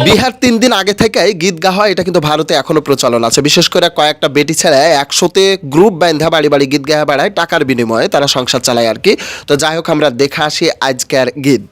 বিহার 3 দিন আগে থেকে গীত গাওয়া হয়, এটা কিন্তু ভারতে এখনো প্রচলন আছে। বিশেষ করে কয়েকটা বেটি ছেলে একসাথে গ্রুপ বাঁধা বাড়ি বাড়ি গীত গাওয়া বেড়ায়, টাকার বিনিময়ে তারা সংসার চালায় আর কি। তো যাই হোক, আমরা দেখে আসি আজকের গীত।